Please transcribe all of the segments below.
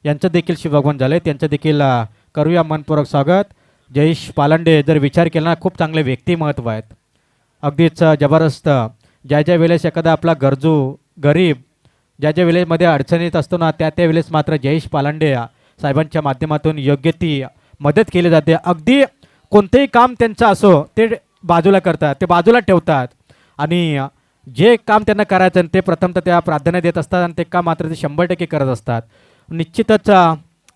यांचं देखील शुभागमन झालं आहे, त्यांचं देखील करूया मनपूर्वक स्वागत. जयेश पालांडे जर विचार केला ना, खूप चांगले व्यक्तिमत्व आहेत, अगदीच जबरदस्त. ज्या ज्या वेळेस एखादा आपला गरजू गरीब ज्या ज्या वेळेमध्ये अडचणीत असतो ना, त्या त्या वेळेस मात्र जयेश पालांडे साहेबांच्या माध्यमातून योग्य ती मदत केली जाते. अगदी कोणतेही काम त्यांचं असो ते बाजूला करतात, ते बाजूला ठेवतात आणि जे काम त्यांना करायचं ते प्रथमतः त्या प्राधान्य देत असतात आणि ते काम मात्र ते 100% करत असतात. निश्चितच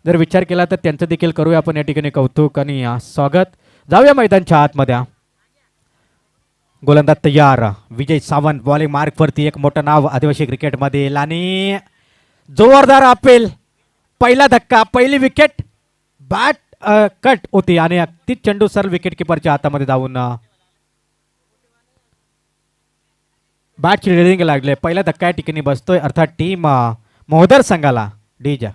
जर विचार केला तर त्यांचं देखील करूया आपण या ठिकाणी कौतुक आणि स्वागत. जाऊया मैदानच्या आतमध्ये. गोलंदाज तयार, विजय सावंत बॉलिंग मार्कवरती, एक मोठं नाव आदिवासी क्रिकेटमधील आणि जोरदार अपेल. पहिला धक्का, पहिली विकेट, बॅट कट होती आणि तीच चेंडू सरळ विकेट किपरच्या हातामध्ये जाऊन बॅटची रिडिंग लागले. पहिला धक्का या ठिकाणी बसतोय, अर्थात टीम मोहदर संघाला डीजा.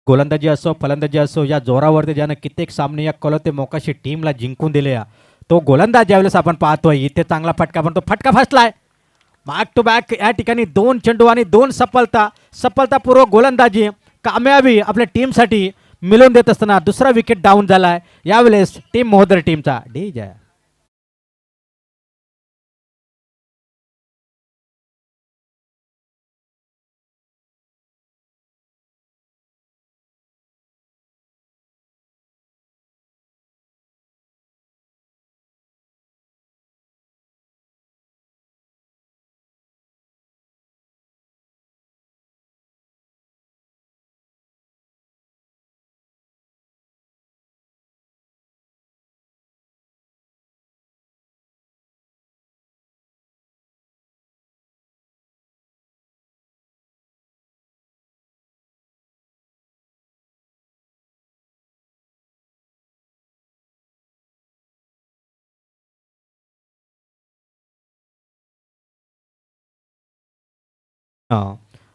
गोलंदाजी असो फलंदाजी असो, या जोरावरती ज्यानं कित्येक सामने या कलोते मोकाशी टीमला जिंकून दिले, तो गोलंदाज ज्यावेळेस आपण पाहतोय इथे चांगला फटका, पण तो फटका फसलाय. बॅक टू बॅक या ठिकाणी 2 चेंडू आणि 2 सफलतापूर्वक गोलंदाजी कामयाबी आपल्या टीमसाठी मिळवून देत असताना दुसरा विकेट डाऊन झालाय यावेळेस टीम मोहदर टीमचा डीजा.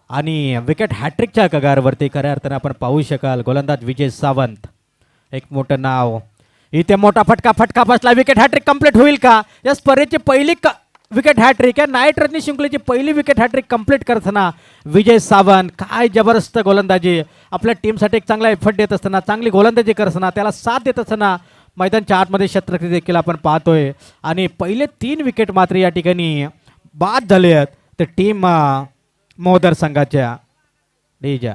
आणि विकेट हॅट्रिकच्या कगारवरती खऱ्या अर्थानं आपण पाहू शकाल गोलंदाज विजय सावंत, एक मोठं नाव. इथे मोठा फटका बसला, विकेट हॅट्रिक कंप्लीट होईल का? या स्पर्धेची पहिली विकेट हॅट्रिक या नाईट रजनी शिंकलेची पहिली विकेट हॅट्रिक कंप्लीट करताना विजय सावंत, काय जबरदस्त गोलंदाजी, आपल्या टीमसाठी एक चांगला एफर्ट देत असताना, चांगली गोलंदाजी करताना, त्याला साथ देत असताना मैदानच्या आतमध्ये शतरक्षक देखील आपण पाहतोय. आणि पहिले 3 विकेट मात्र या ठिकाणी बाद झाले आहेत तर टीम मोहदर संघाच्या डीजा.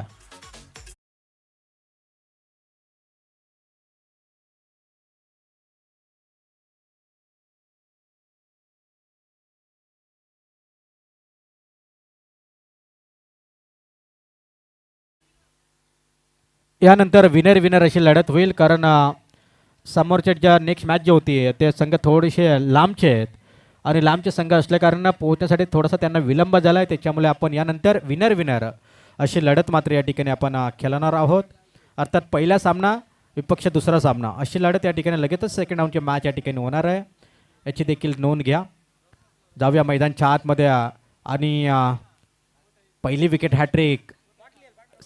यानंतर विनर अशी लढत होईल, कारण समोरच्या ज्या नेक्स्ट मॅच जी होती ते संघ थोडेसे लांबचे आहेत आणि लांबचे संघ असल्या कारण पोहोचण्यासाठी थोडासा त्यांना विलंब झाला आहे. त्याच्यामुळे आपण यानंतर विनर अशी लढत मात्र या ठिकाणी आपण खेळणार आहोत. अर्थात पहिला सामना विपक्ष दुसरा सामना अशी लढत या ठिकाणी लगेचच सेकंड राऊंडची मॅच या ठिकाणी होणार आहे, याची देखील नोंद घ्या. जाऊया मैदानच्या आतमध्ये आणि पहिली wicket hat trick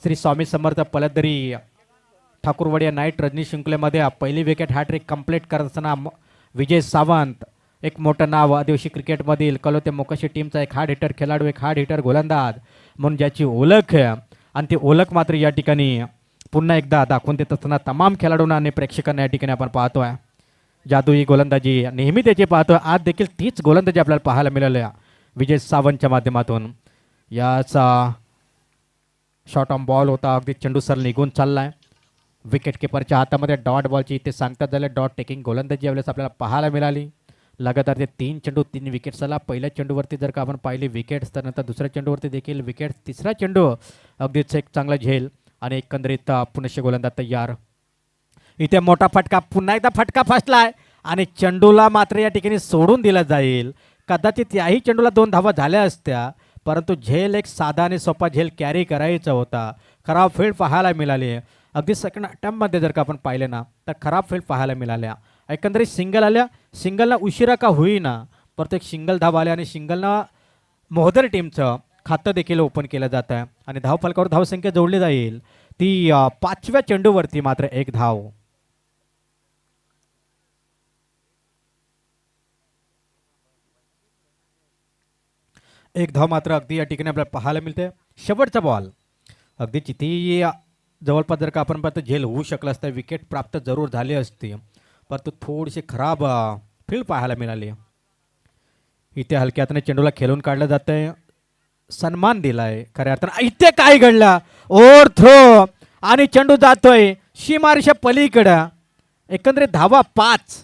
Shri Swami Samarth पलदरी Thakurwadi night Rajani शिंकलेमध्ये पहिली विकेट हॅट्रिक कंप्लीट करत असताना विजय सावंत, एक मोठं नाव आदिवासी क्रिकेटमधील कलोते मोकाशी टीमचा एक हार्ड हिटर खेळाडू, एक हार्ड हिटर गोलंदाज म्हणून ज्याची ओळख आहे आणि ती ओळख मात्र या ठिकाणी पुन्हा एकदा दाखवून देत असताना तमाम खेळाडूंना आणि प्रेक्षकांना या ठिकाणी आपण पाहतोय. जादुई गोलंदाजी नेहमी त्याची पाहतोय, आज देखील तीच गोलंदाजी आपल्याला पाहायला मिळाली आहे विजय सावंतच्या माध्यमातून. याचा शॉर्ट ऑन बॉल होता, अगदी चेंडू सर निघून चाललाय. विकेट किपरच्या हातामध्ये डॉट बॉलची इथे सांगतात झालं डॉट टेकिंग गोलंदाजी यावेळेस आपल्याला पाहायला मिळाली. लगातार ते 3 चेंडू 3 विकेट्स आला. पहिल्या चेंडूवरती जर का आपण पाहिली विकेट्स, तर नंतर दुसऱ्या चेंडूवरती देखील विकेट्स, तिसरा चेंडू अगदीच एक चांगला झेल आणि एकंदरीत पुनश्च गोलंदाज तयार. इथे मोठा फटका, पुन्हा एकदा फटका फसलाय आणि चेंडूला मात्र या ठिकाणी सोडून दिला जाईल. कदाचित याही चेंडूला 2 धावा झाल्या असत्या, परंतु झेल एक साधा आणि सोपा झेल कॅरी करायचा होता. खराब फील्ड पाहायला मिळाली. अगदी सेकंड अटेम्प्टमध्ये जर का आपण पाहिले ना, तर खराब फील्ड पाहायला मिळाल्या. एकंदरीत सिंगल आल्या, सिंगलला उशिरा का होईना, परत एक सिंगल धावा आल्या आणि सिंगलनं मोहदर टीमचं खातं देखील ओपन केलं जात आहे आणि धावफलकावर धावसंख्या जोडली जाईल ती 5व्या चेंडूवरती मात्र एक धाव. एक धाव मात्र अगदी या ठिकाणी आपल्याला पाहायला मिळते. शेवटचा बॉल अगदी जिथे जवळपास जर का आपण पाहतो झेल होऊ शकलं असतं, विकेट प्राप्त जरूर झाली असती, परंतु थोडीशी खराब फील्ड पाहायला मिळाली. इथे हलक्या हाताने चेंडूला खेळून काढलं जातंय, सन्मान दिलाय खऱ्या अर्थानं. इथे काय घडलं, ओव्हर थ्रो आणि चेंडू जातोय सीमारेषा पलीकडं. एकंदरीत धावा 5.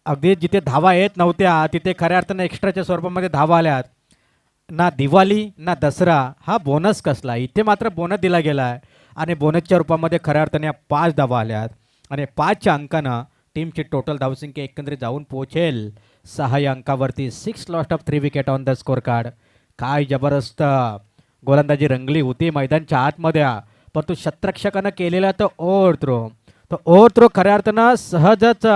अगदी जिथे धावा येत नव्हत्या तिथे खऱ्या अर्थानं एक्स्ट्राच्या स्वरूपामध्ये धावा आल्यात. ना दिवाळी ना दसरा हा बोनस कसला, इथे मात्र बोनस दिला गेला आहे आणि बोनसच्या रूपामध्ये खऱ्या अर्थाने 5 धावा आल्यात आणि 5च्या अंकानं टीमची टोटल धावसंख्या एकंदरीत जाऊन पोहोचेल 6 या अंकावरती. 6 lost of 3 wicket on the score card. काय जबरदस्त गोलंदाजी रंगली होती मैदानच्या आतमध्ये, परंतु शतरक्षकानं केलेला तो ओव्हर थ्रो, तो ओव्हर थ्रो खऱ्या अर्थानं सहजच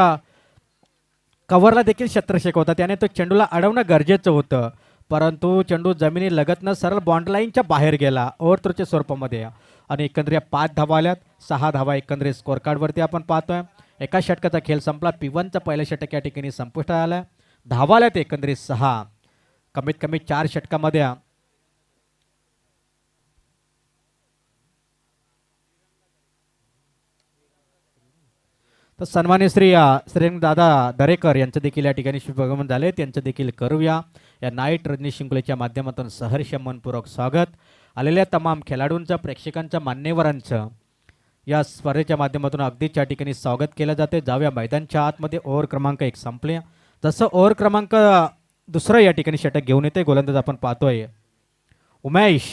कव्हरला देखील शतरक्षक होता, त्याने तो चेंडूला अडवणं गरजेचं होतं, परंतु चेंडू जमिनी लगतनं सरळ बॉन्ड लाईनच्या बाहेर गेला ओव्हर थ्रोच्या स्वरूपामध्ये आणि एकंदरीत 5 धावा आल्यात. 6 धावा एकंदरीत स्कोर कार्डवरती आपण पाहतोय. एका षटकाचा खेळ संपला. P1चा पहिला षटक या ठिकाणी संपुष्टात आला. धावा आल्यात एकंदरीत 6. कमीत कमी 4 षटकामध्ये तर सन्मान्य श्री दादा दरेकर यांचं देखील या ठिकाणी शुभागमन झाले, त्यांचं देखील करूया. या नाईट रजनी शिंगोलेच्या माध्यमातून सहर्ष मनपूर्वक स्वागत. आलेल्या तमाम खेळाडूंचं, प्रेक्षकांचं, मान्यवरांचं या स्पर्धेच्या माध्यमातून अगदीच या ठिकाणी स्वागत केलं जाते. जाऊया मैदानच्या आतमध्ये. ओव्हर क्रमांक 1 संपले. जसं ओव्हर क्रमांक 2 या ठिकाणी षटक घेऊन येते गोलंदाज आपण पाहतोय उमेश.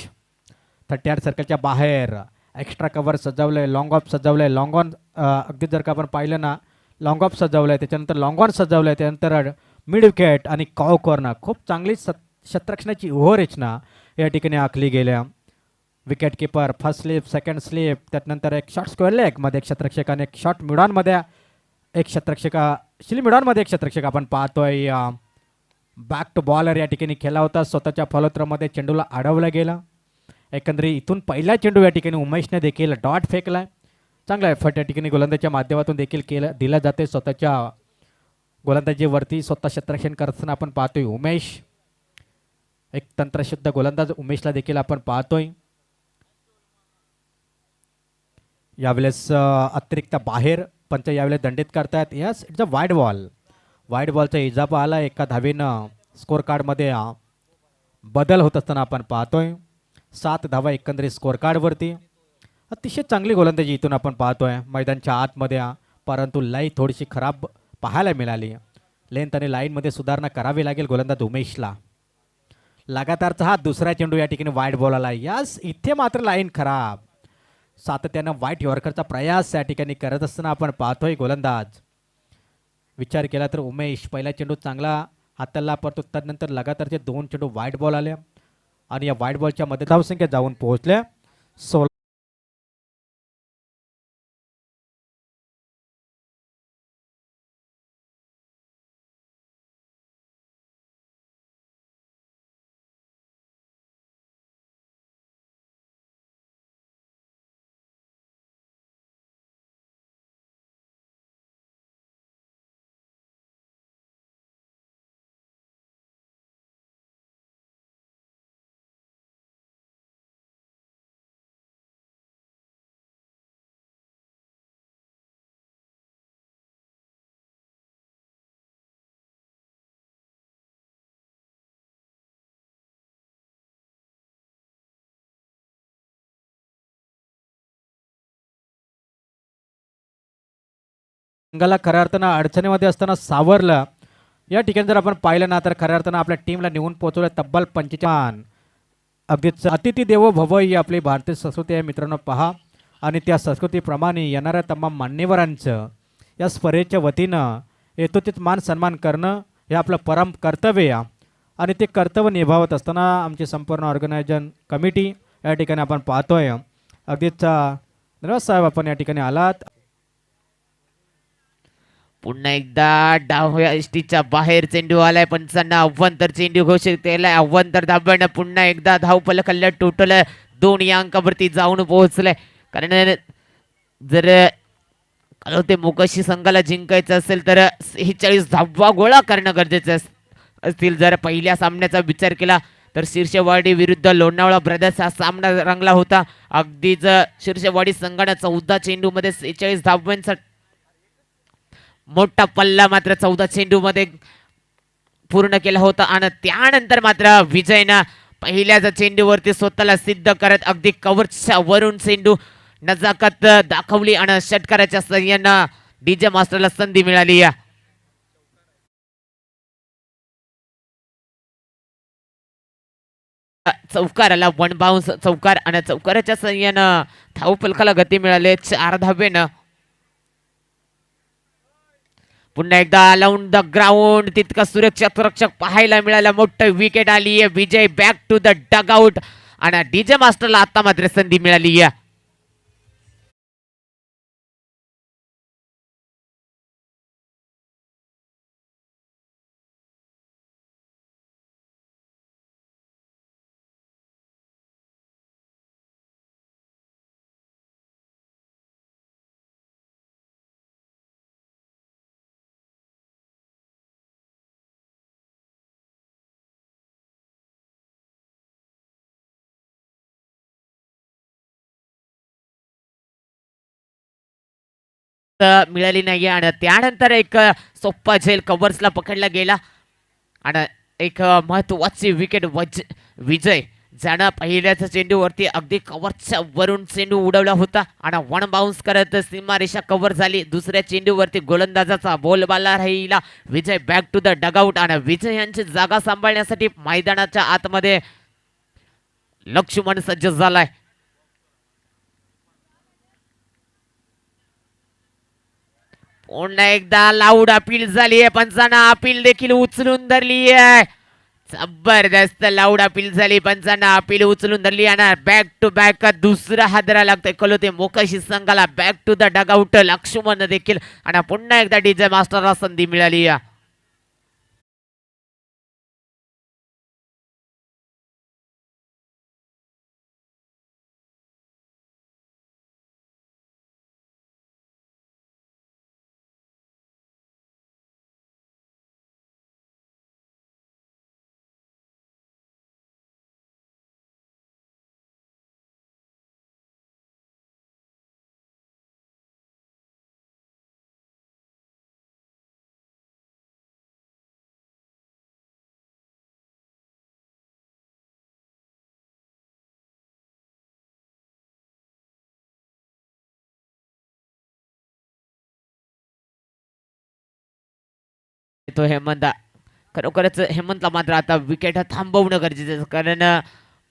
38 सर्कलच्या बाहेर एक्स्ट्रा कव्हर सजवलंय, लॉंग ऑफ सजवलंय, लॉंग ऑन अगदी जर का आपण पाहिलं ना, लॉंग ऑफ सजवलंय, त्याच्यानंतर लॉंग ऑन सजवलंय, त्यानंतर मिड विकेट आणि कॉव कॉर्नर. खूप चांगली शतरक्षणाची ओव्हर रचना या ठिकाणी आखली गेल्या. Wicket keeper first slip, second slip, त्यानंतर एक शॉर्ट स्क्वेअर लेगमध्ये एक शतरक्षकाने, एक शॉर्ट मिडॉनमध्ये एक शतरक्षका, शिली मिडॉनमध्ये एक शतरक्षक आपण पाहतोय. बॅक टू बॉलर या ठिकाणी खेळला होता, स्वतःच्या फॉलोथ्रोमध्ये चेंडूला अडवलं गेलं. एकंदरीत इथून पहिला चेंडू या ठिकाणी उमेशने देखील डॉट फेकलाय. चांगला एफर्ट या ठिकाणी गोलंदाजीच्या माध्यमातून देखील दिला जाते. स्वतःच्या गोलंदाजीवरती स्वतः क्षेत्ररक्षण करताना आपण पाहतोय उमेश. एक तंत्रशुद्ध गोलंदाज उमेशला देखील आपण पाहतोय. यावेळेस अतिरिक्त बाहेर पंच यावेळेस दंडित करतायत. Yes, it's a wide ball. Wide बॉलचा इजाफा आला. एका धावेनं स्कोर कार्डमध्ये बदल होत असताना आपण पाहतोय. 7 धावा एकंदरीत स्कोर कार्डवरती. अतिशय चांगली गोलंदाजी इथून आपण पाहतोय मैदानच्या आतमध्ये, परंतु लाईन थोडीशी खराब पाहायला मिळाली. लेंथ आणि लाईनमध्ये सुधारणा करावी लागेल गोलंदाज उमेशला. लगातारचा हा दुसरा चेंडू या ठिकाणी वाईड बॉल आला. यस, इथे मात्र लाईन खराब. सातत्यानं वाईट यॉर्करचा प्रयास या ठिकाणी करत असताना आपण पाहतोय गोलंदाज. विचार केला तर उमेश पहिला चेंडू चांगला हाताला, परंतु त्यानंतर लगातारचे 2 चेंडू वाईट बॉल आले आणि या वाईट बॉलच्या मध्ये धावसंख्या जाऊन पोहोचल्या 16. संघाला खऱ्या अर्थानं अडचणीमध्ये असताना सावरलं. या ठिकाणी जर आपण पाहिलं ना तर खऱ्या अर्थानं आपल्या टीमला निवून पोहोचवलं तब्बल 45. अगदीच अतिथी देवो भव ही आपली भारतीय संस्कृती आहे मित्रांनो. पहा आणि त्या संस्कृतीप्रमाणे येणाऱ्या तमाम मान्यवरांचं या स्पर्धेच्या वतीनं यथोचित मान सन्मान करणं हे आपलं परम कर्तव्य आहे. आणि ते कर्तव्य निभावत असताना आमची संपूर्ण ऑर्गनायझेशन कमिटी या ठिकाणी आपण पाहतोय. अगदीच धन्यवाद साहेब आपण या ठिकाणी आलात. पुन्हा एकदा डाव्या यष्टीच्या बाहेर चेंडू आलाय. पंचांना अव्वंतर चेंडू घोषित केलाय. अव्वंतर दाब्यानं पुन्हा एकदा धावफलक हल्ला टोटल 2 अंकावरती जाऊन पोहोचलाय. कारण जर कळवते मोकाशी संघाला जिंकायचं असेल तर 46 धावा गोळा करणं गरजेचं असतील. जर पहिल्या सामन्याचा विचार केला तर शीर्षवाडी विरुद्ध लोणावळा ब्रदर्स हा सामना रंगला होता. अगदीच शीर्षवाडी संघानं 14 चेंडूमध्ये 46 धावांचा मोठा पल्ला मात्र 14 चेंडूमध्ये पूर्ण केला होता. आणि त्यानंतर मात्र विजयनं पहिल्याच चेंडूवरती स्वतःला सिद्ध करत अगदी कव्हरच्या वरून चेंडू नजाकत दाखवली आणि षटकाराच्या सहाय्यानं डीजे मास्टरला संधी मिळाली. चौकाराला 1 बाउन्स चौकार आणि चौकाराच्या सहाय्यानं धावफलकाला गती मिळाली 4 धावेनं. पुन्हा एकदा अलाउंड द ग्राउंड तितका सुरक्षक रक्षक पाहायला मिळाला. मोठं विकेट आली आहे. Vijay back to the dugout आणि डीजे मास्टरला आता मात्र संधी मिळाली आहे. मिळाली नाही आणि त्यानंतर एक सोप्पा झेल कव्हर्सला पकडला गेला आणि एक महत्वाची विकेट विजय ज्यानं पहिल्याच चेंडूवरती अगदी कव्हरच्या वरून चेंडू उडवला होता आणि 1 बाउन्स करत सीमारेषा कव्हर झाली. दुसऱ्या चेंडूवरती गोलंदाजाचा बोलबाला राहिला. विजय बॅक टू द डगआउट आणि विजय यांची जागा सांभाळण्यासाठी मैदानाच्या आतमध्ये लक्ष्मण सज्ज झालाय. पुन्हा एकदा लाऊड अपील झाली आहे. पंचांना अपील देखील उचलून धरली आहे. जबरदस्त लाऊड अपील झाली. पंचांना अपील उचलून धरली आणि बॅक टू बॅक दुसरा हादरा लागतोय कलोते मोकाशी संघाला. Back to the dugout Laxman देखील आणि पुन्हा एकदा डीजे मास्टरला संधी मिळाली. तो हेमंत खरोखरच हेमंतला मात्र आता विकेट थांबवणं गरजेचं आहे. कारण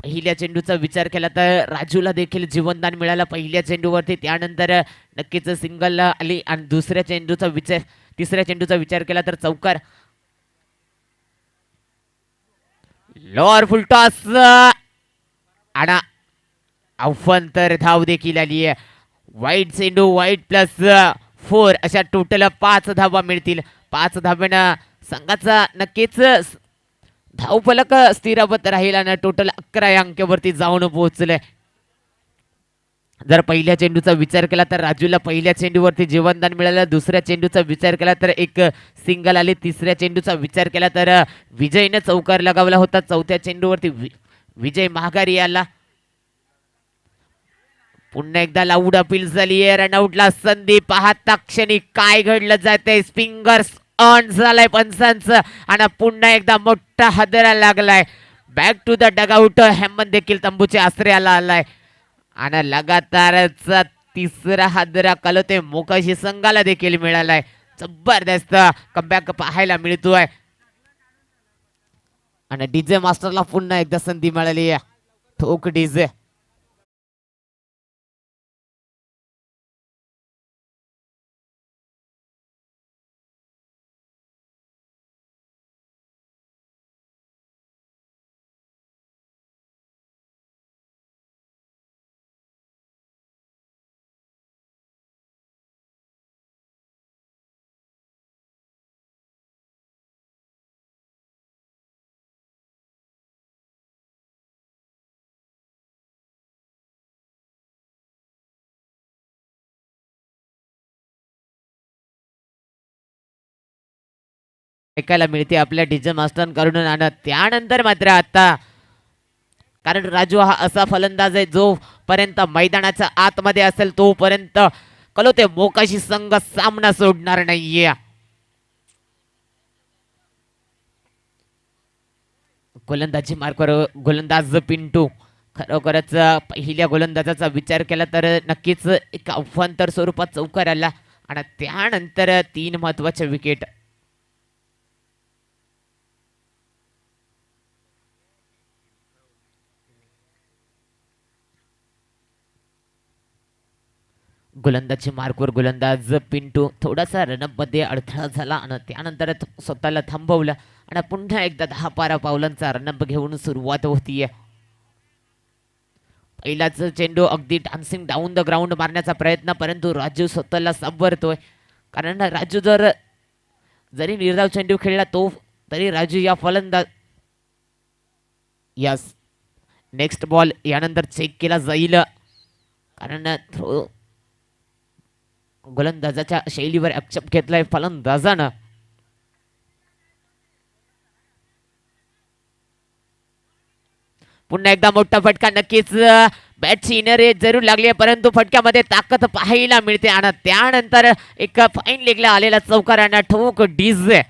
पहिल्या चेंडूचा विचार केला तर राजूला देखील जीवनदान मिळालं पहिल्या चेंडूवरती. त्यानंतर नक्कीच सिंगल आली आणि तिसऱ्या चेंडूचा विचार केला तर चौकार. लोअर फुल टॉस आणि अवंतर धाव देखील आली आहे. वाईट चेंडू वाईट +4 अशा टोटल 5 धावा मिळतील. 5 धाव्यानं संघाचा नक्कीच धावफलक स्थिरावत राहील आणि टोटल 11 अंकावरती जाऊन पोहोचले. जर पहिल्या चेंडूचा विचार केला तर राजूला पहिल्या चेंडूवरती जीवनदान मिळालं. दुसऱ्या चेंडूचा विचार केला तर एक सिंगल आली. तिसऱ्या चेंडूचा विचार केला तर विजयने चौकार लगावला होता. चौथ्या चेंडूवरती विजय महागारी आला. पुन्हा एकदा लाऊड अपील झाली आहे. रनआउटला संधी. पाहता क्षणी काय घडलं जाते. स्पिंगर्स ऑन झालाय पंचांचं आणि पुन्हा एकदा मोठा हादरा लागलाय. Back to the dugout Hemant देखील तंबूच्या आश्रयाला आलाय आणि लगातारचा तिसरा हादरा कलोते मोकाशी संघाला देखील मिळालाय. जबरदस्त कमबॅक पाहायला मिळतोय आणि डीजे मास्टरला पुन्हा एकदा संधी मिळाली आहे. ठोक डीजे. ऐकायला मिळते आपल्या डीजे मास्टरांकडून आणि त्यानंतर मात्र आता कारण राजू हा असा फलंदाज आहे जो पर्यंत मैदानाच्या आतमध्ये असेल तोपर्यंत कलोते मोकाशी संघ सामना सोडणार नाहीये. गोलंदाजी मार्कवर गोलंदाज पिंटू खरोखरच पहिल्या गोलंदाजाचा विचार केला तर नक्कीच एक अफांतर स्वरूपात चौकार आला आणि त्यानंतर 3 महत्वाचे विकेट. गोलंदाजी मार्कवर गोलंदाज पिंटू थोडासा रनअप मध्ये अडथळा झाला आणि त्यानंतर स्वतःला थांबवलं आणि पुन्हा एकदा 10-12 पावलांचा रनअप घेऊन सुरुवात होतीये. पहिलाच चेंडू अगदी डान्सिंग डाऊन द ग्राउंड मारण्याचा प्रयत्न परंतु राजू स्वतःला सावरतोय कारण राजू जरी निर्धाव चेंडू खेळला तो तरी राजू या फलंदाज यस नेक्स्ट बॉल यानंतर चेक केला जाईल कारण थ्रो गोलंदाजाच्या शैलीवर आक्षेप घेतलाय फलंदाजानं. पुन्हा एकदा मोठा फटका नक्कीच बॅटची इनर एज जरूर लागली आहे परंतु फटक्यामध्ये ताकद पाहायला मिळते आणि त्यानंतर एक फाईन लेगला आलेला चौकारांना ठोक डीजे.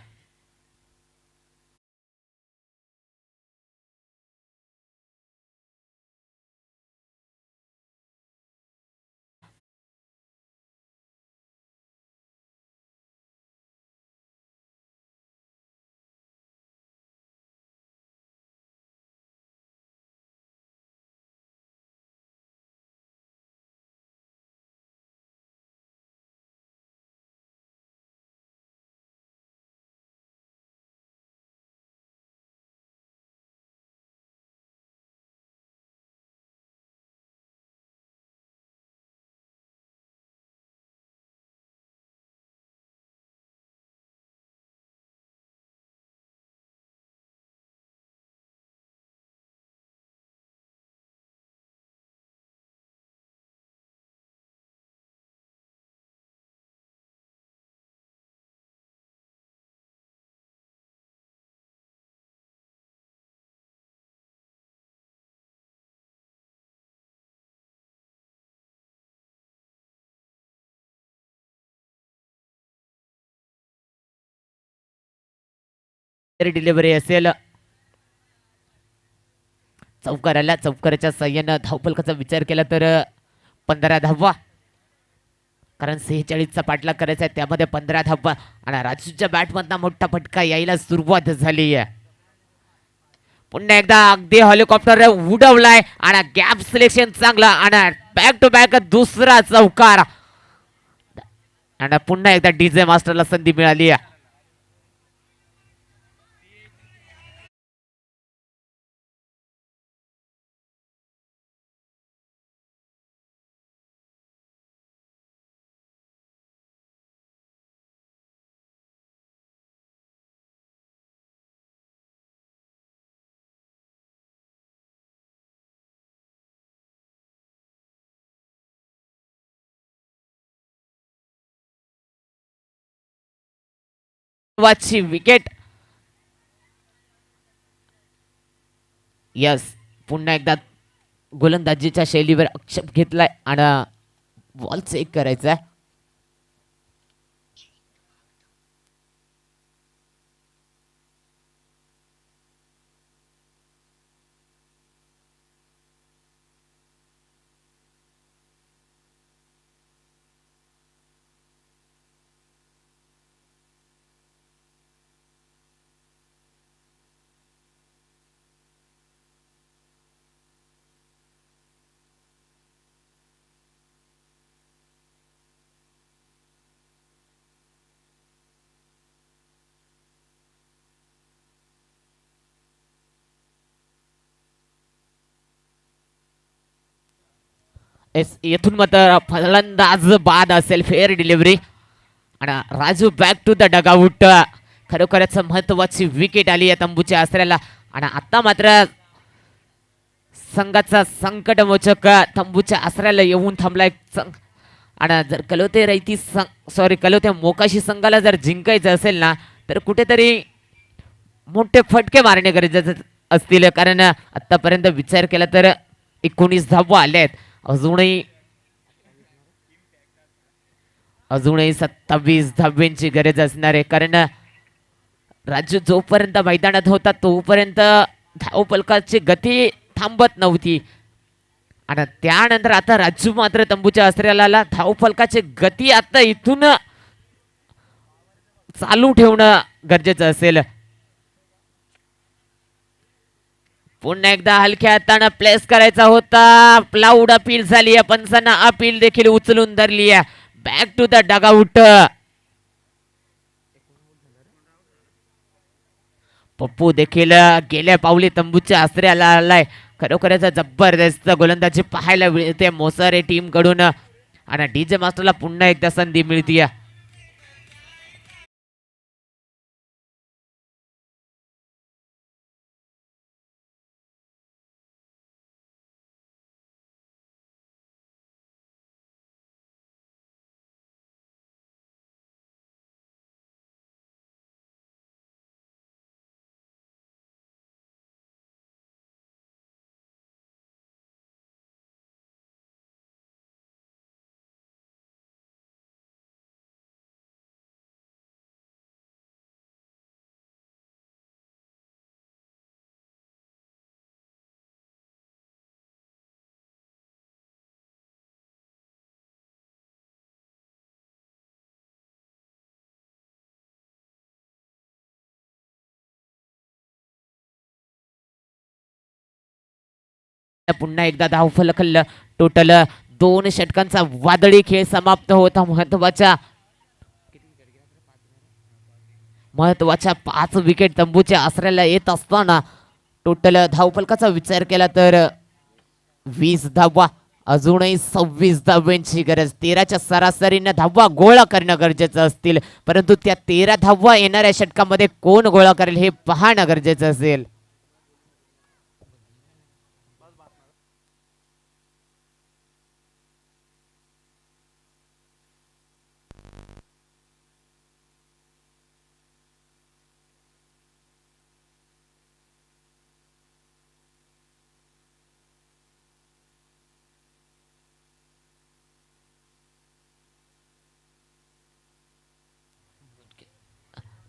डिलिव्हरी असेल चौकाराला चौकाराच्या साह्यानं धावफलकाचा विचार केला तर 15 धावा कारण 46चा पाठलाग करायचा आहे त्यामध्ये 15 धावा आणि राजूच्या बॅटमधला मोठा फटका यायला सुरुवात झाली आहे. पुन्हा एकदा अगदी हेलिकॉप्टर उडवलाय आणि गॅप सिलेक्शन चांगला आणि बॅक टू बॅक दुसरा चौकार आणि पुन्हा एकदा डीजे मास्टरला संधी मिळाली आहे. वाची विकेट. यस पुन्हा एकदा गोलंदाजीच्या शैलीवर आक्षेप घेतलाय आणि बॉल चेक करायचा. येथून मात्र फलंदाज बाद असेल, फेअर डिलिव्हरी. आणि Raju back to the dugout. खरोखरच महत्वाची विकेट आली आहे तंबूच्या आसऱ्याला. आणि आता मात्र संघाचा संकटमोचक तंबूच्या आसऱ्याला येऊन थांबलाय. आणि जर कलोते मोकाशी संघाला जर जिंकायचं असेल ना, तर कुठेतरी मोठे फटके मारणे गरजेचे असतील. कारण आतापर्यंत विचार केला तर 19 धावा आल्या आहेत. अजूनही 27 धाब्यांची गरज असणार आहे. कारण राजू जोपर्यंत मैदानात होता तोपर्यंत धावफलकाची गती थांबत नव्हती. आणि त्यानंतर आता राजू मात्र तंबूच्या आसऱ्याला आला. धावफलकाची गती आता इथून चालू ठेवणं गरजेचं असेल. पुन्हा एकदा हलक्या हाताने प्लेस करायचा होता. लाऊड अपील झाली आहे. पंचांना अपील देखील उचलून धरली आहे. Back to the dugout. Pappu देखील गेल्या पावली तंबूच्या आसऱ्याला आलाय. खरोखरच जबरदस्त गोलंदाजी पाहायला मिळते मोसारे टीम कडून. आणि डीजे मास्टरला पुन्हा एकदा संधी मिळते. पुन्हा एकदा धावफलक टोटल 2 षटकांचा वादळी खेळ समाप्त होता. महत्वाच्या 5 विकेट तंबूच्या आसऱ्याला येत असताना टोटल धावफलकाचा विचार केला तर 20 धावा. अजूनही 26 धाव्यांची गरज. 13च्या सरासरीने धावा गोळा करणं गरजेचं असतील. परंतु त्या 13 धावा येणाऱ्या षटकामध्ये कोण गोळा करेल हे पाहणं गरजेचं असेल.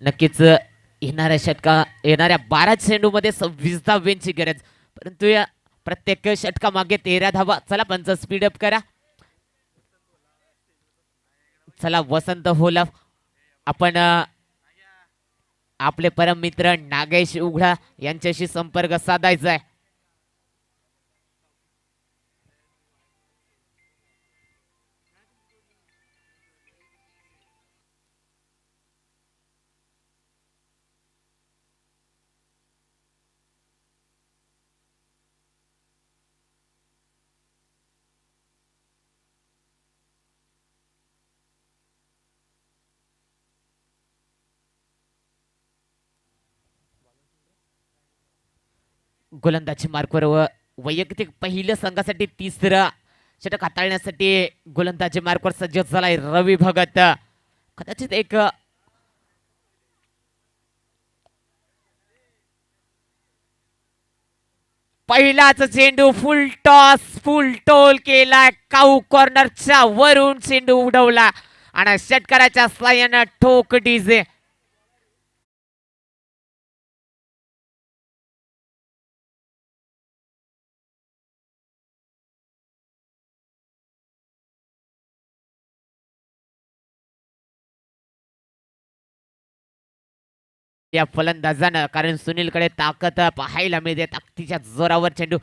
नक्कीच येणाऱ्या 12 चेंडूमध्ये 26 धाव्यांची गरज. परंतु या प्रत्येक षटकामागे 13 धावा. चला पंच स्पीडअप करा. चला वसंत होला आपण आपले परम मित्र नागेश उघडा यांच्याशी संपर्क साधायचा आहे. गोलंदाजी मार्कवर वैयक्तिक पहिल्या संघासाठी 3रं षटक हाताळण्यासाठी गोलंदाजी मार्कवर सज्ज झालाय रवी भगत. कदाचित एक पहिलाच चेंडू फुल टोल केला. काऊ कॉर्नरच्या वरून चेंडू उडवला आणि षटकाराच्या साह्यानं ठोक डीजे. या फलंदाजानं, कारण सुनीलकडे ताकद पाहायला मिळते. ताकदीच्या जोरावर चेंडू.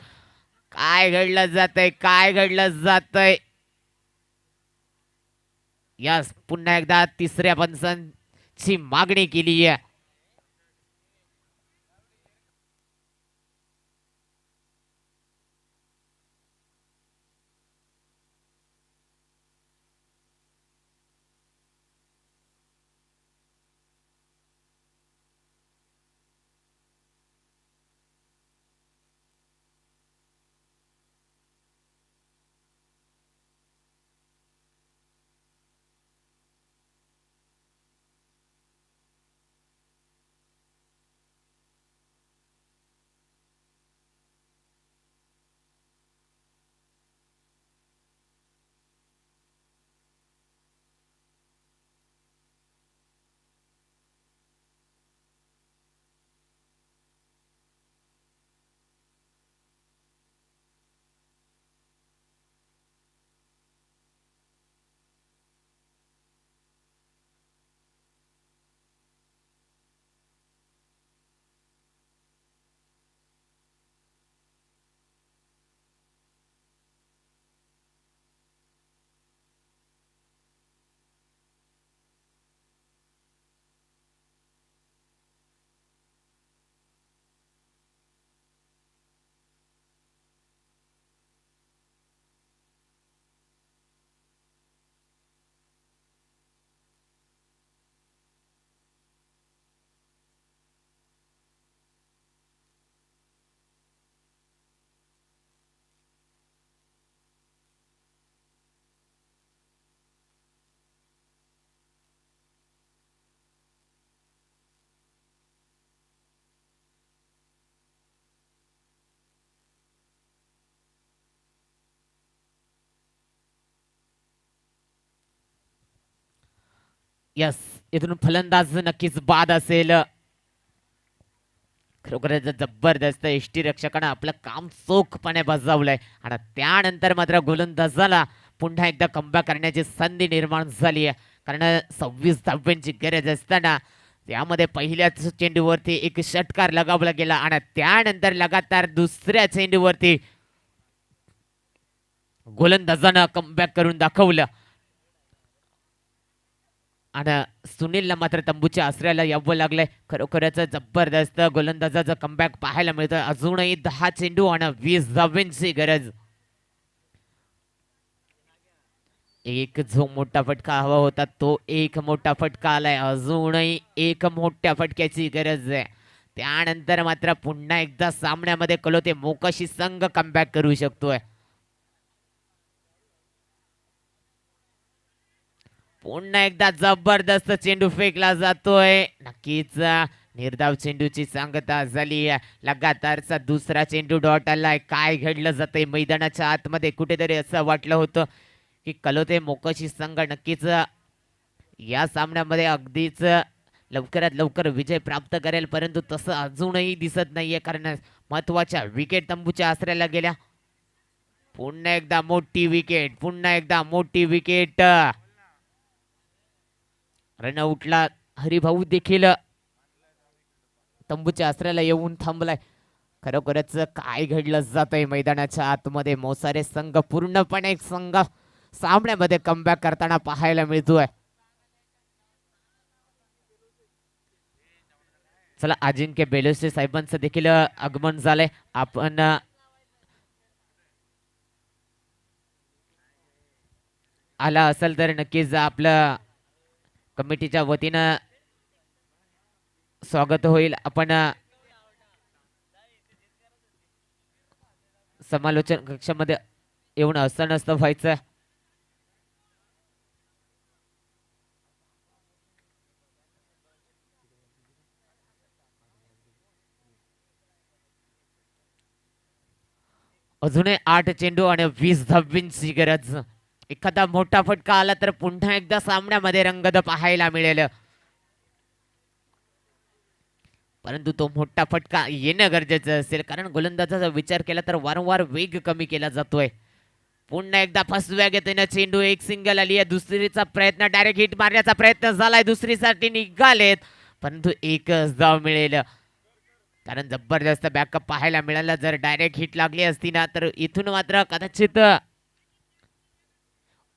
काय घडलं जातंय. यास पुन्हा एकदा 3ऱ्या पंचांची मागणी केली आहे. यस, इथून फलंदाज नक्कीच बाद असेल. खरोखरच जबरदस्त यष्टीरक्षकानं आपलं काम चोखपणे बजावलंय आणि त्यानंतर मात्र गोलंदाजाला पुन्हा एकदा कमबॅक करण्याची संधी निर्माण झाली आहे. कारण 26 धावांची गरज असताना त्यामध्ये पहिल्याच चेंडूवरती एक षटकार लगावला गेला आणि त्यानंतर लगातार दुसऱ्या चेंडूवरती गोलंदाजानं कमबॅक करून दाखवलं आणि सुनीलला मात्र तंबूच्या आसऱ्याला यावं लागलंय. खरोखरच जबरदस्त गोलंदाजाचा कमबॅक पाहायला मिळतोय. अजूनही 10 चेंडू आणि 20 धावांची गरज. एक जो मोठा फटका हवा होता तो एक मोठा फटका आलाय. अजूनही एक मोठ्या फटक्याची गरज आहे. त्यानंतर मात्र पुन्हा एकदा सामन्यामध्ये कलोते मोकाशी संघ कमबॅक करू शकतोय. पुन्हा एकदा जबरदस्त चेंडू फेकला जातोय. नक्कीच निर्धाव चेंडूची सांगता झाली. लगातारचा दुसरा चेंडू डॉट आलाय. काय घडलं जातंय मैदानाच्या आतमध्ये? कुठेतरी असं वाटलं होतं की कलोते मोकाशी संघ नक्कीच या सामन्यामध्ये अगदीच लवकरात लवकर विजय प्राप्त करेल, परंतु तसं अजूनही दिसत नाहीये. कारण महत्वाच्या विकेट तंबूच्या आसऱ्याला गेल्या. पुन्हा एकदा मोठी विकेट, पुन्हा एकदा मोठी विकेट. रनआउटला हरिभाऊ देखील तंबूच्या आसऱ्याला येऊन थांबलाय. खरोखरच काय घडलं जातंय मैदानाच्या आतमध्ये? मोसारे संघ पूर्णपणे एक संघ सामन्यामध्ये कमबॅक करताना पाहायला मिळतोय. चला, अजिंक्य बेलोसे साहेबांचं देखील आगमन झालंय. आपण आला असेल तर नक्कीच आपलं कमिटीच्या वतीनं स्वागत होईल. आपण समालोचन कक्षामध्ये येऊन असं नसतं व्हायचं. अजूनही 8 चेंडू आणि 20 धावांची गरज. एखादा मोठा फटका आला तर पुन्हा एकदा सामन्यामध्ये रंगत पाहायला मिळेल, परंतु तो मोठा फटका येणं गरजेचं असेल. कारण गोलंदाजाचा विचार केला तर वारंवार वेग कमी केला जातोय. पुन्हा एकदा फसव्या घेताना चेंडू, एक सिंगल आली आहे. दुसरीचा प्रयत्न, डायरेक्ट हिट मारण्याचा प्रयत्न झालाय. दुसरीसाठी निघालेत, परंतु एकच धाव मिळेल. कारण जबरदस्त बॅकअप पाहायला मिळाला. जर डायरेक्ट हिट लागली असती ना तर इथून मात्र कदाचित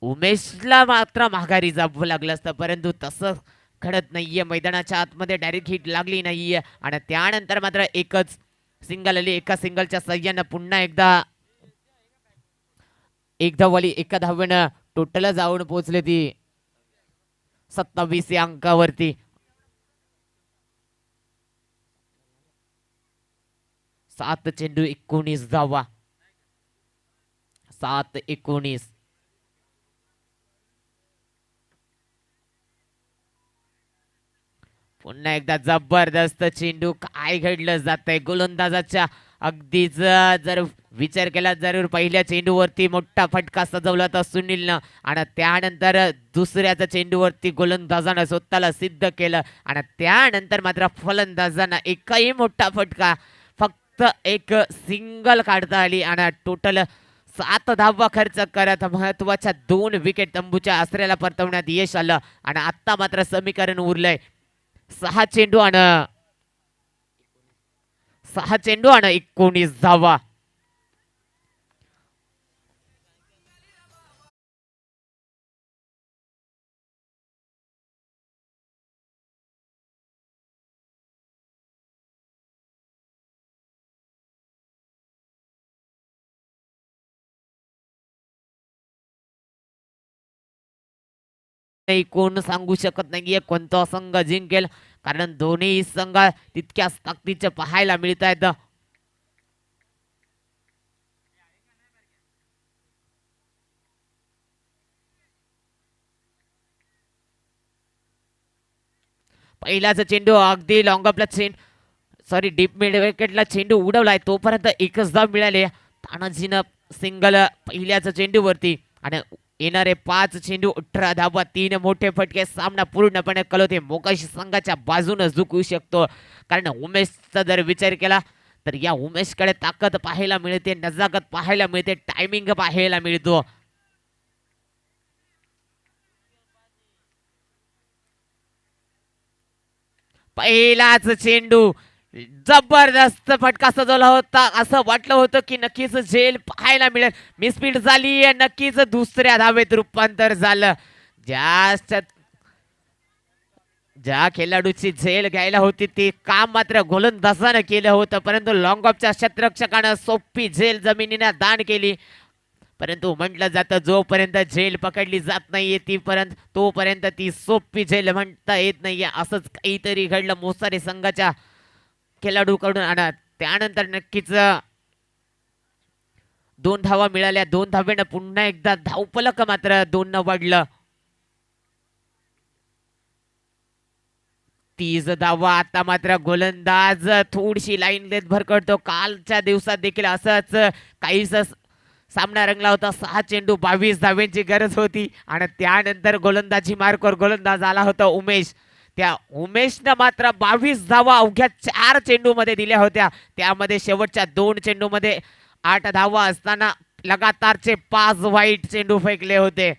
उमेशला मात्र माघारी जावं लागलं असतं, परंतु तसं घडत नाहीये. मैदानाच्या आतमध्ये डायरेक्ट हिट लागली नाहीये आणि त्यानंतर मात्र एकच सिंगल आली. एका सिंगलच्या सहाय्यानं पुन्हा एकदा एक धावली. एका धावेनं टोटल जाऊन पोहोचले ती 27 या अंकावरती. 7 चेंडू 19 धावा. 7-19. पुन्हा एकदा जबरदस्त चेंडू. काय घडलं जातंय गोलंदाजाच्या? अगदीच जर विचार केला, जरूर पहिल्या चेंडूवरती मोठा फटका सजवला होता सुनीलनं आणि त्यानंतर दुसऱ्याच्या चेंडूवरती गोलंदाजानं स्वतःला सिद्ध केलं आणि त्यानंतर मात्र फलंदाजांना एकही मोठा फटका, फक्त एक सिंगल काढता आली आणि टोटल 7 धावा खर्च करत महत्वाच्या 2 विकेट तंबूच्या आसऱ्याला परतवण्यात यश आलं. आणि आता मात्र समीकरण उरलंय 6 चेंडू आणि 19 धावा. नाही, कोण सांगू शकत नाहीये कोणता संघ जिंकेल, कारण दोन्ही संघ तितक्याच ताकदीचे पाहायला मिळत आहेत. पहिलाच चेंडू अगदी लॉंग ऑफला डीप मिड विकेटला चेंडू उडवलाय, तोपर्यंत एकच धाव मिळाले. तानाजीनं सिंगल पहिल्याच चेंडूवरती आणि येणारे 5 चेंडू 18 धावा 3 मोठे फटके सामना पूर्णपणे कलोते मोकाश संघाच्या बाजूने झुकू शकतो. कारण उमेशचा जर विचार केला तर या उमेशकडे ताकद पाहायला मिळते, नजाकत पाहायला मिळते, टायमिंग पाहायला मिळतो. पहिलाच चेंडू जबरदस्त फटका सजवला होता. असं वाटलं होतं की नक्कीच झेल पाहायला मिळेल. मिसफील्ड झाली, नक्कीच दुसऱ्या धावेत रूपांतर झालं. ज्या खेळाडूची झेल घ्यायला होती ती काम मात्र गोलंदाजानं केलं होतं, परंतु लॉंग ऑफच्या क्षेत्ररक्षकानं सोपी झेल जमिनीने दान केली. परंतु म्हटलं जातं जोपर्यंत झेल पकडली जात नाहीये तोपर्यंत ती सोपी झेल म्हणता येत नाहीये. असंच काहीतरी घडलं मोसारे संघाच्या खेळाडूकडून. आणि त्यानंतर नक्कीच 2 धावा मिळाल्या. 2 धावेनं पुन्हा एकदा धावफलक मात्र 2 न वाढलं. 30 धावा. आता मात्र गोलंदाज थोडीशी लाईन लेत भरकडतो. कालच्या दिवसात देखील असंच काहीच सामना रंगला होता. 6 चेंडू 22 धाव्यांची गरज होती आणि त्यानंतर गोलंदाजी मार्कवर गोलंदाज आला होता उमेश. त्या उमेशनं मात्र 22 धावा अवघ्या 4 चेंडूमध्ये दिल्या होत्या. त्यामध्ये शेवटच्या 2 चेंडूमध्ये 8 धावा असताना लगातारचे 5 वाईट चेंडू फेकले होते.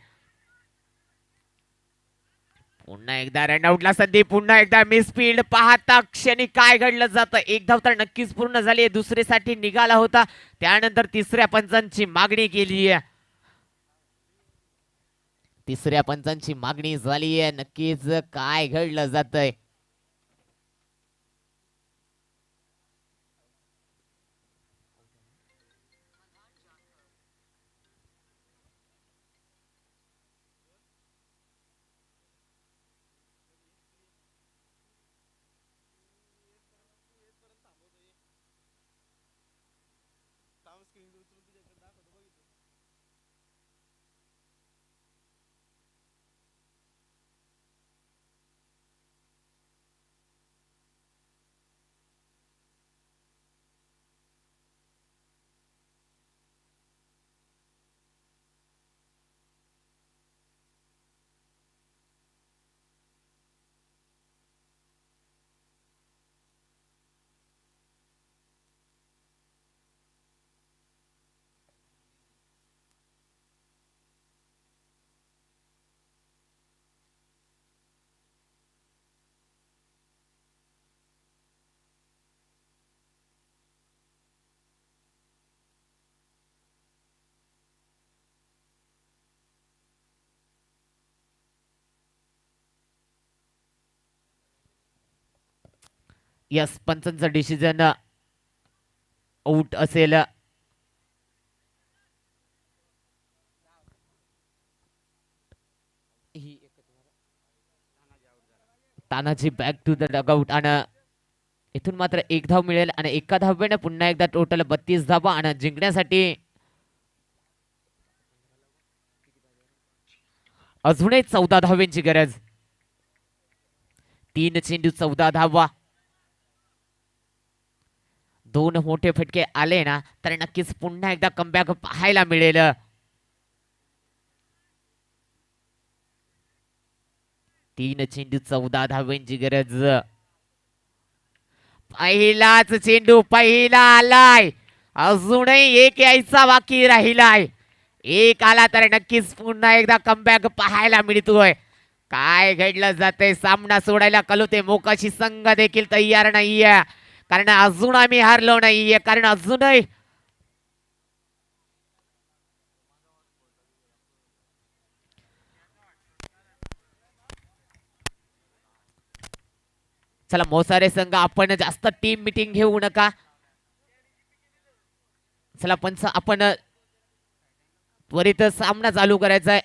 पुन्हा एकदा रनआउटला संधी, पुन्हा एकदा मिसफील्ड. पाहता क्षणी काय घडलं जातं. 1 धाव तर नक्कीच पूर्ण झाली, दुसरीसाठी निघाला होता. त्यानंतर तिसऱ्या पंचांची मागणी केली आहे. तिसऱ्या पंचांची मागणी झाली आहे. नक्कीच काय घडलं जातंय. यस, पंचांचा डिसिजन आउट असेल. Tanaji back to the dugout आणि इथून मात्र 1 धाव मिळेल आणि 1 धावेने पुन्हा एकदा टोटल 32 धावा आणि जिंकण्यासाठी अजूनही 14 धाव्यांची गरज. 3 चेंडू 14 धावा. 2 मोठे फटके आले ना तर नक्कीच पुन्हा एकदा कमबॅक पाहायला मिळेल. 3 चेंडू 14 धाव्यांची गरज. पहिलाच चेंडू पहिला आलाय. अजूनही 1 यायचा बाकी राहिलाय. 1 आला तर नक्कीच पुन्हा एकदा कमबॅक पाहायला मिळतोय. काय घडलं जातंय. सामना सोडायला कलोते मोकाशी संघ देखील तयार नाहीये, कारण अजून आम्ही हारलो नाहीये. कारण अजूनही चला मोसारे संघ, आपण जास्त टीम मीटिंग घेऊ नका. चला पंच, आपण त्वरित सामना चालू करायचा आहे.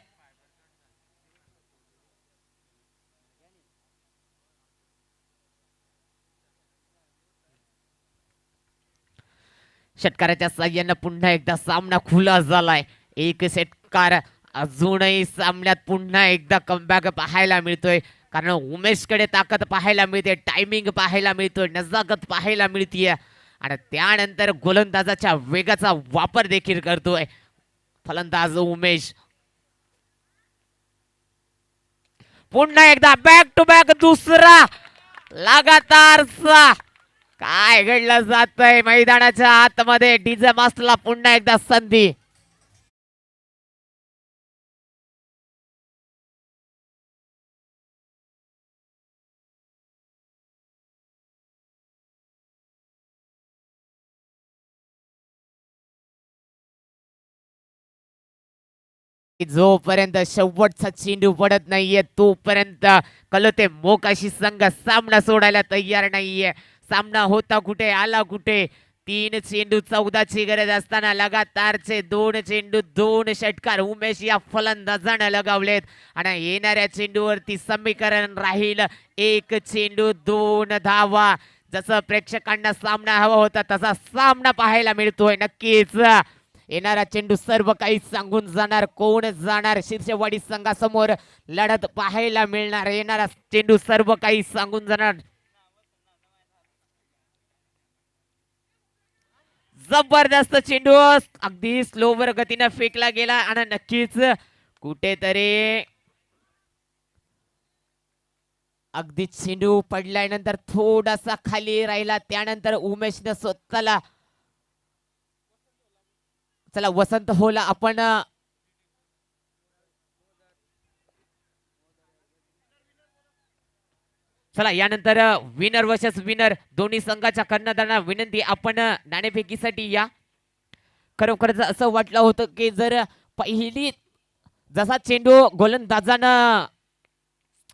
षटकाराच्या साह्यानं पुन्हा एकदा सामना खुला झालाय. 1 षटकार. अजूनही सामन्यात पुन्हा एकदा कमबॅक पाहायला मिळतोय, कारण उमेशकडे ताकद पाहायला मिळते, टायमिंग पाहायला मिळतोय, नजाकत पाहायला मिळतीये आणि त्यानंतर गोलंदाजाच्या वेगाचा वापर देखील करतोय फलंदाज उमेश. पुन्हा एकदा बॅक टू बॅक दुसरा लगातारचा काय घडलं जातंय मैदानाच्या आतमध्ये. डीजे मास्टरला पुन्हा एकदा संधी. जोपर्यंत शेवटचा चेंडू पडत नाहीये तोपर्यंत कलोते मोकाशी संघ सामना सोडायला तयार नाहीये. सामना होता कुठे आला कुठे. 3 चेंडू 14ची गरज असताना लगातारचे 2 चेंडू 2 षटकार उमेश या फलंदाजानं लगावलेत आणि येणाऱ्या चेंडूवरती समीकरण राहील 1 चेंडू 2 धावा. जसं प्रेक्षकांना सामना हवा होता तसा सामना पाहायला मिळतोय. नक्कीच येणारा चेंडू सर्व काही सांगून जाणार. कोण जाणार शीर्षवाडी संघासमोर लढत पाहायला मिळणार. येणारा चेंडू सर्व काही सांगून जाणार. जबरदस्त चेंडू अगदी स्लोवर गतीने फेकला गेला आणि नक्कीच कुठेतरी अगदी चेंडू पडल्यानंतर थोडासा खाली राहिला. त्यानंतर उमेशने स्वतःला चला वसंत होला आपण चला यानंतर विनर वर्सेस विनर दोन्ही संघाच्या कर्णधारांना विनंती आपण नाणेफेकीसाठी या. खरोखरच असं वाटलं होतं की जर पहिली जसा चेंडू गोलंदाजानं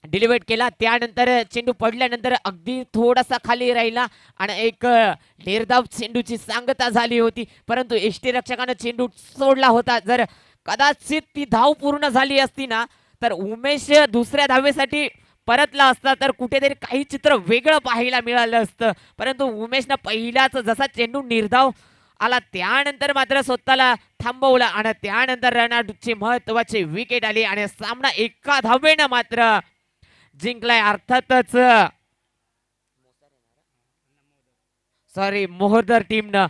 डिलिव्हर केला त्यानंतर चेंडू पडल्यानंतर अगदी थोडासा खाली राहिला आणि एक निर्धाव चेंडूची सांगता झाली होती. परंतु यष्टीरक्षकानं चेंडू सोडला होता. जर कदाचित ती धाव पूर्ण झाली असती ना तर उमेश दुसऱ्या धावेसाठी परतला असता तर कुठेतरी काही चित्र वेगळं पाहायला मिळालं असतं. परंतु उमेशनं पहिलाच जसा चेंडू निर्धाव आला त्यानंतर मात्र स्वतःला थांबवलं आणि त्यानंतर रनआउटची महत्वाची विकेट आली आणि सामना एका धावेनं मात्र जिंकलाय. अर्थातच सॉरी मोहरदर टीमनं.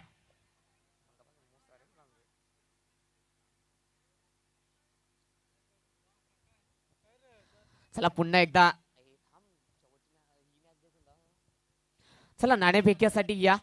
चला पुन्हा एकदा चला नाणेफेकीसाठी या.